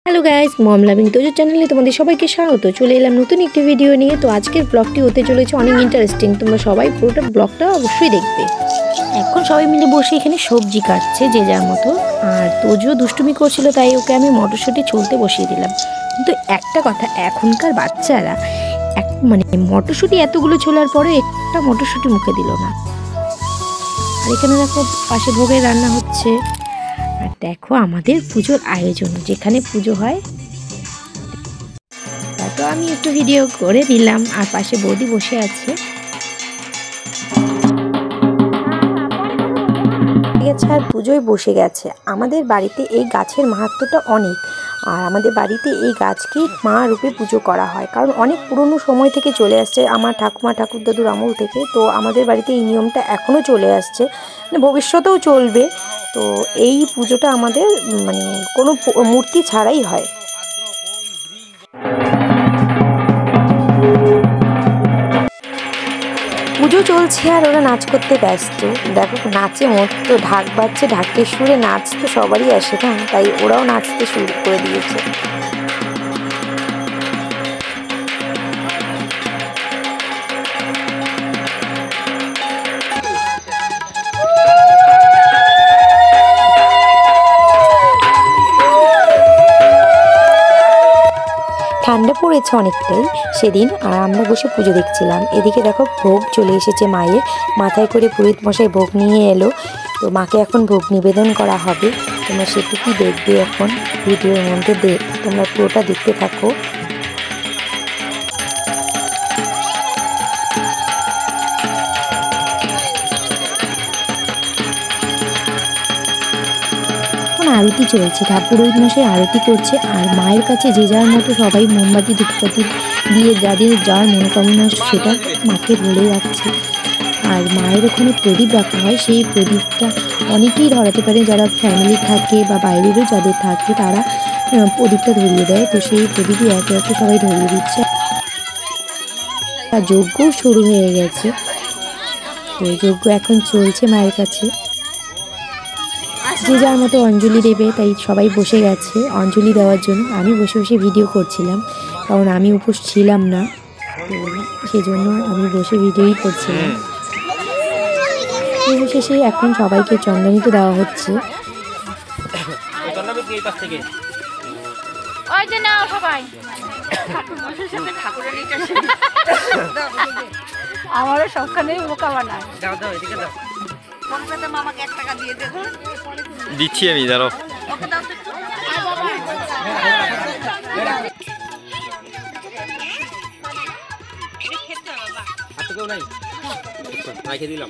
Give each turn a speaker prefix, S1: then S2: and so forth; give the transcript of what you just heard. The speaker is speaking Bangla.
S1: হ্যালো গাইস, মম লাভিং তোজো চ্যানেলে তোমাদের সবাইকে স্বাগত। চলে এলাম নতুন একটি ভিডিও নিয়ে। তো আজকের ব্লগটি হতে চলেছে অনেক ইন্টারেস্টিং। তোমরা সবাই পুরোটা ব্লগটা অবশ্যই দেখবে। এখন সবাই মিলে বসে এখানে সবজি কাটছে যে যার মতো। আর তোজো দুষ্টুমি করছিল, তাই ওকে আমি মটরশুঁটি ছুলতে বসিয়ে দিলাম। কিন্তু একটা কথা, এখনকার বাচ্চারা মটরশুঁটি এতগুলো ছোলার পরে একটা মটরশুঁটি মুখে দিল না। আর এখানে দেখো পাশে ভোগের রান্না হচ্ছে। আর দেখো আমাদের পুজোর আয়োজন, যেখানে পুজো হয়। তো আমি একটু ভিডিও করে দিলাম। আর পাশে বৌদি বসে আছে। আর পুজোয় বসে গেছে। আমাদের বাড়িতে এই গাছের মাহাত্ম্যটা অনেক। আর আমাদের বাড়িতে এই গাছকেই মা রূপে পুজো করা হয়, কারণ অনেক পুরনো সময় থেকে চলে আসছে আমার ঠাকুমা ঠাকুর দাদুর আমল থেকে। তো আমাদের বাড়িতে এই নিয়মটা এখনও চলে আসছে, ভবিষ্যতেও চলবে। তো এই পুজোটা আমাদের কোনো মূর্তি ছাড়াই হয়। পুজো চলছে আর ওরা নাচ করতে ব্যস্ত। দেখো নাচে মতো ঢাক বাজছে, ঢাকের সুরে নাচ তো সবারই আসে না, তাই ওরাও নাচতে শুরু করে দিয়েছে। ঠান্ডা পড়েছে অনেকটাই সেদিন, আর আমরা বসে পুজো দেখছিলাম। এদিকে দেখো ভোগ চলে এসেছে মায়ের মাথায় করে। পুরোহিত মশাই ভোগ নিয়ে এলো। তো মাকে এখন ভোগ নিবেদন করা হবে। তোমরা সেটুকুই দেখবে এখন ভিডিওর মধ্যে। তোমরা পুরোটা দেখতে থাকো। আরতি চলছে, পুরোহিত মশাই আরতি করছে। আর মায়ের কাছে যে যার মতো সবাই মোমবাতি ধূপকাঠি দিয়ে যাদের যার মনোকামনা সেটা মাকে বলে রাখছে। আর মায়ের ওখানে প্রদীপ রাখা হয়, সেই প্রদীপটা অনেকেই ধরাতে পারে, যারা ফ্যামিলি থাকে বা বাইরেরও যাদের থাকে তারা প্রদীপটা ধরিয়ে দেয়। তো সেই প্রদীপই একে একে সবাই ধরিয়ে দিচ্ছে। আর যজ্ঞও শুরু হয়ে গেছে। তো যজ্ঞ এখন চলছে মায়ের কাছে। যে যার মতো অঞ্জলি দেবে, তাই সবাই বসে গেছে অঞ্জলি দেওয়ার জন্য। আমি বসে বসে ভিডিও করছিলাম, কারণ আমি উপোস ছিলাম না। তো সেজন্য আমি বসে ভিডিওই করছিলাম। শেষে এখন সবাইকে চন্দনিত দেওয়া হচ্ছে।
S2: আমারও সবখানে বোকা বানায়।
S3: দিচ্ছি আমি, জানো দিলাম।